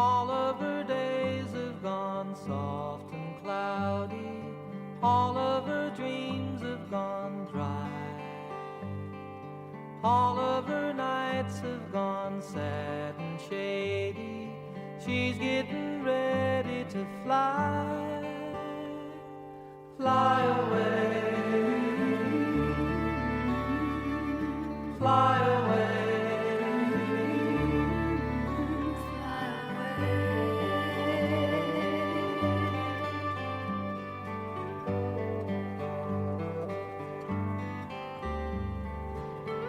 All of her days have gone soft and cloudy, all of her dreams have gone dry, all of her nights have gone sad and shady. She's getting ready to fly, fly away, fly away.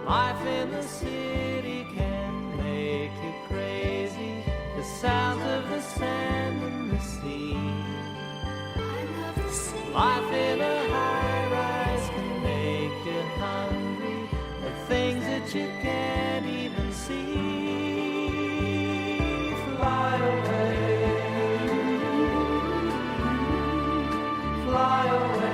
Life in the city can make you crazy, the sounds of the sand and the sea. Life in a high-rise can make you hungry, the things that you can't even see. Fly away, fly away.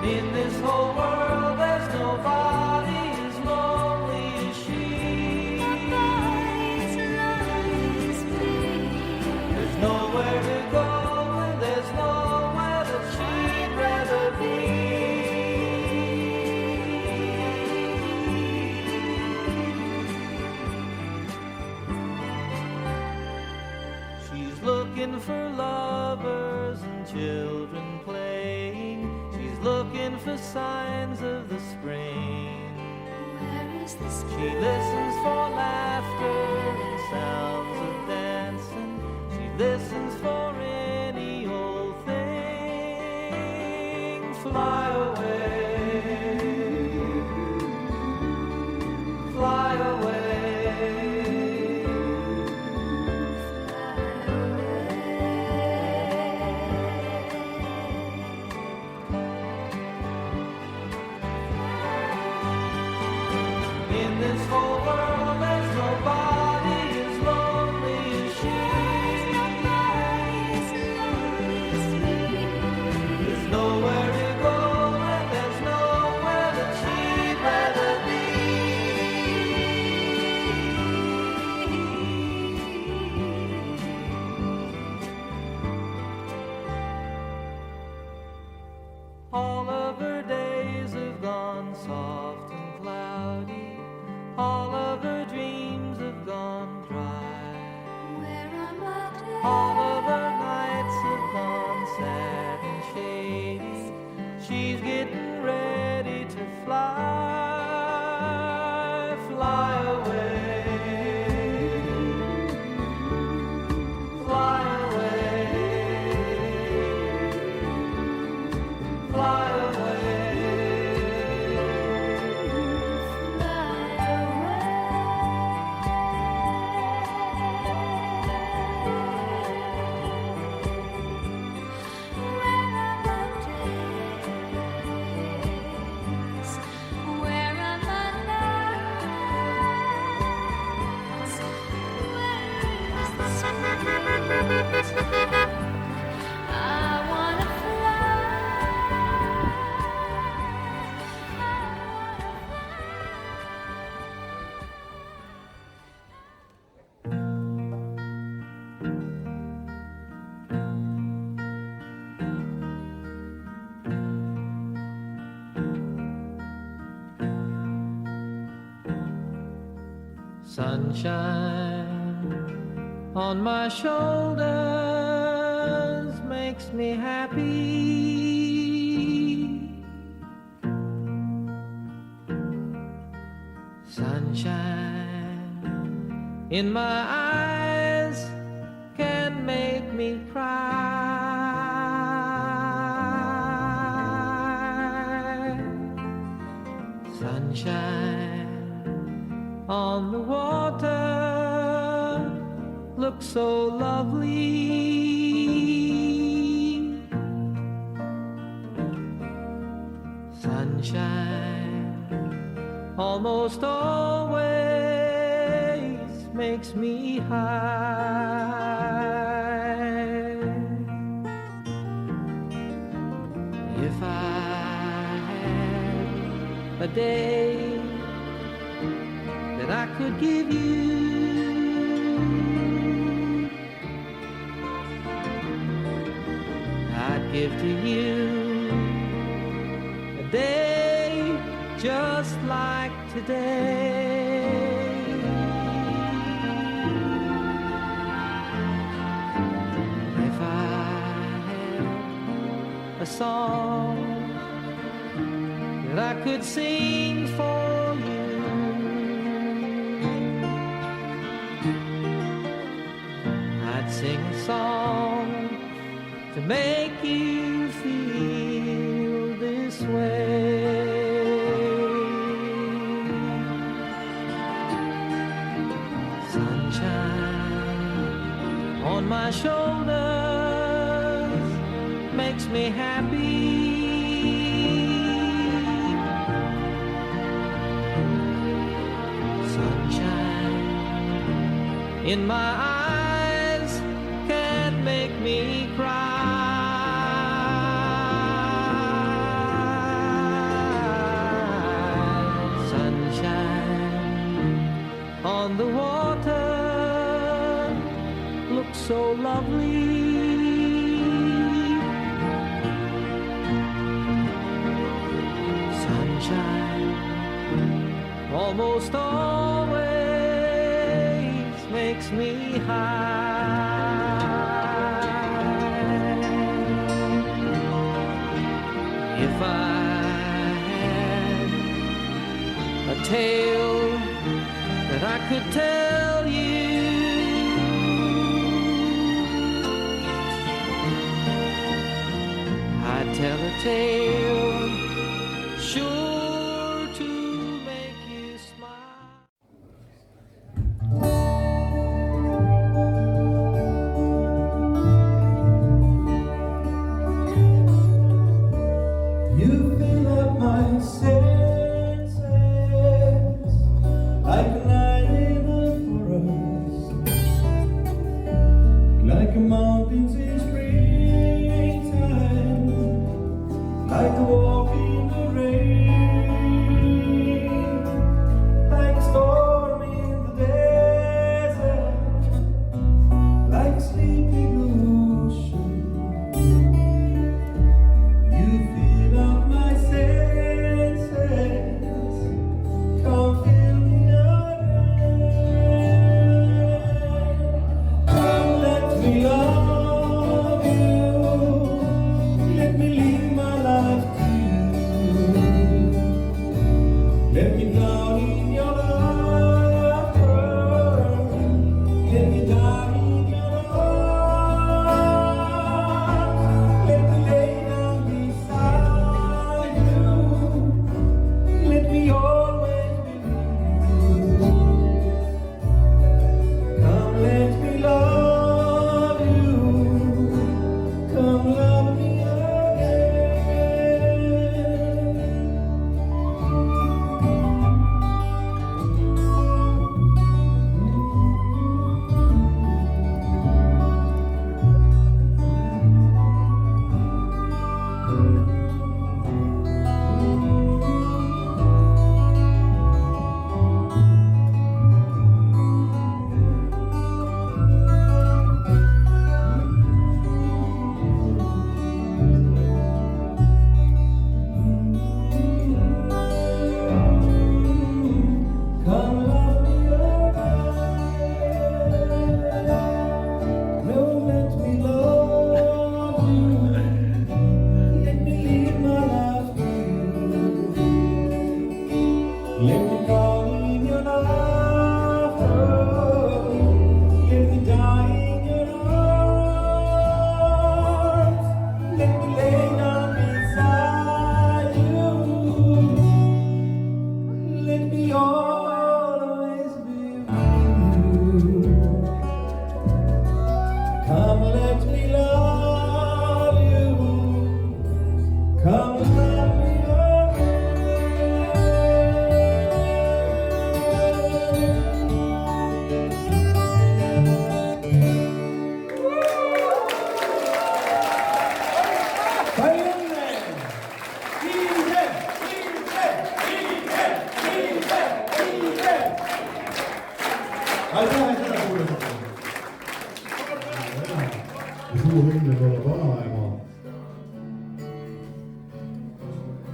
In this whole world there's nobody as lonely as she. There's nowhere to go and there's nowhere that she'd rather be. She's looking for lovers and children playing, looking for signs of the spring. Where is the spring? She listens for laughter and sounds of dancing. She listens for any old thing. Fly away, fly away. In this whole world there's nobody as lonely as she. There's nowhere to go and there's nowhere that she'd rather be. All of her days have gone soft and cloudy, all of her dreams have gone dry, Where are my days? all of her nights have gone sad and shady. She's getting ready to fly, fly away, fly away, fly away. Sunshine on my shoulders makes me happy. Sunshine in my eyes can make me cry. Sunshine on the water looks so lovely. Sunshine almost always makes me high. If I had day that I could give you, I'd give to you a day just like today. If I had a song that I could sing for you, I'd sing a song to make you feel this way. Sunshine on my shoulders makes me happy. Sunshine in my eyes can make me cry. On the water looks so lovely. Sunshine almost always makes me high. If I had a tale that I could tell you, I'd tell a tale sure to make you smile. You fill up my senses like a night in the forest, like a mountains in springtime, like a walk in the rain, like a storm in the desert, like a sleepy ocean. You fill up my senses, come fill me again. Come let me love you, let me live my life to you. Let me drown in your laughter, let me die in your arms. Let me lay down beside you, let me always be with you. Come let me love you, come love me come love me again. No, let me love you, let me live my life to you. Let me drown in your laughter, let me die in your arms. Let me lay down beside you, let me always be with you. Come let me love you, come love me again.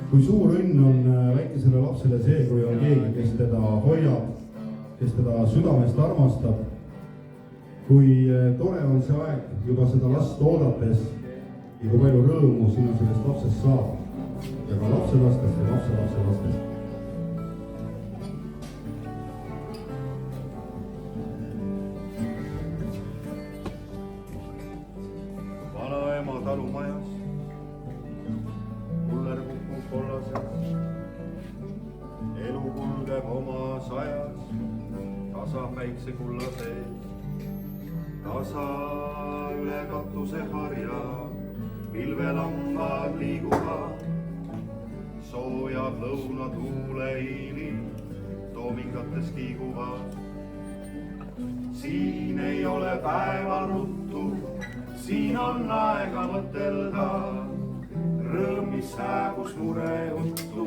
kui suur õnn on väikesele lapsele see, kui on keegi, kes teda hoiab, kes teda südamest armastab. Kui tore on see aeg juba seda last oodates ja kui palju rõõmu sinu sellest lapsest saab ja ka lapselastest ja lapselapselastest. Vanaema talumajas kuller kukub kollases, elu kulgeb omas ajas, tasa päikse kulla sees, tasa üle katuse harja, pilvelambad liiguvad, soojad lõunatuule hiilid, toomingates kiiguvad. Siin ei ole päeval ruttu, siin on aega mõtelda, rõõm, mis hääbus murejuttu,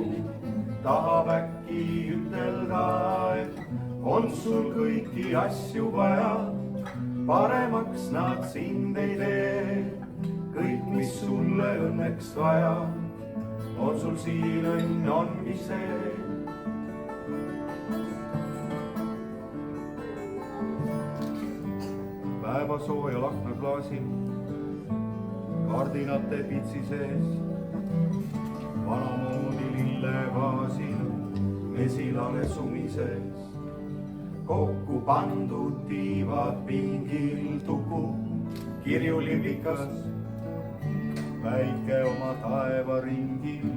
tahab äkki ütelda, et on sul kõiki asju vaja, paremaks nad sind ei tee. Kõik, mis sulle õnneks vaja, on sul siin õnn ongi see. Päeva sooja laknaklaasil, kardinate pitsi sees, vanamoodi lillevaasil, mesilane sumises, kokku pandud tiivad pingil tuku, kirjulipikas, väike oma taevaringil,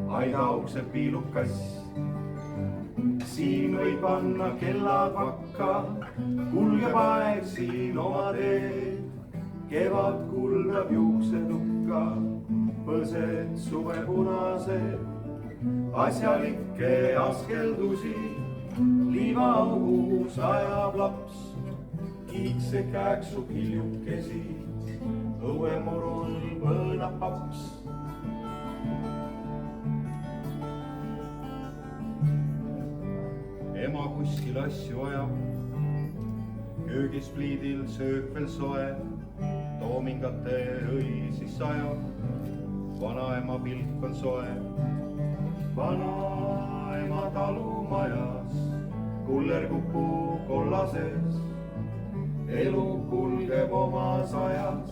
aidaukseb piilukas. Siin võib panna kellad vakka, kulgeb aeg siin oma teed, kevad kuldab juuksetukka, põsed suvepunased, asjalikke askeldusi, liivaaugus ajab laps, kiikse kääksub hiljukesi, õuemurul põõnab paps. Ema kuskil asju ajab, köögis pliidil söök veel soe, toomingate õisis ajab, vanaema pilk on soe. Vanaema talumajas, kuller kukub kollases, elu kulgeb omas ajas,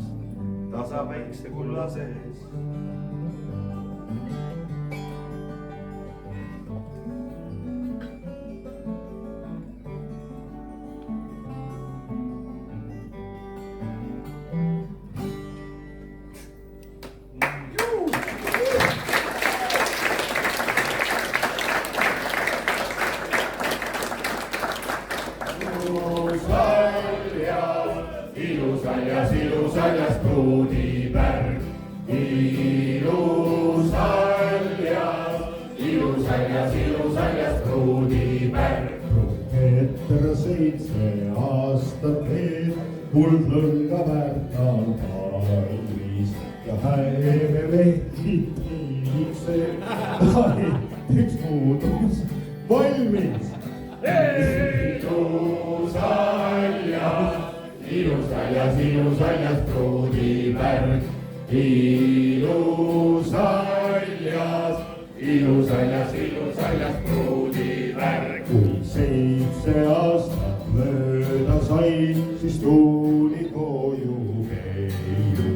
tasa päikse kulla sees. Ilus-aljas pruudipärg, ilus-aljas pruudipärg. Peeter 7 aastat teed, kuldlõnga väärtal valmis ja häälevehti tiivse üks muutus valmis. Ilus-aljas pruudipärg, ilus-aljas pruudipärg. Kui 7 aastat mööda sai, siis tuli koju heiu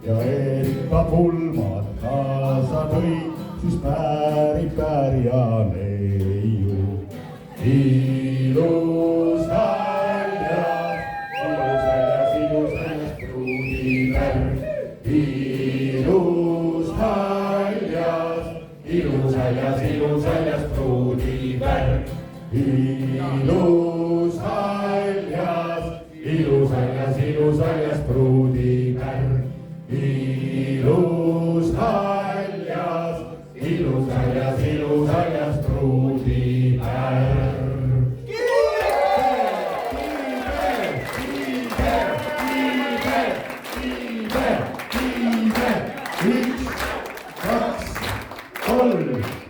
ja enda pulmad kaasa tõi, siis pärja neiu. Ilus-aljas pruudipärg, ilus-aljas pruudipärg, ilus-aljas pruudipärg. Kiiber, 1, 2, 3.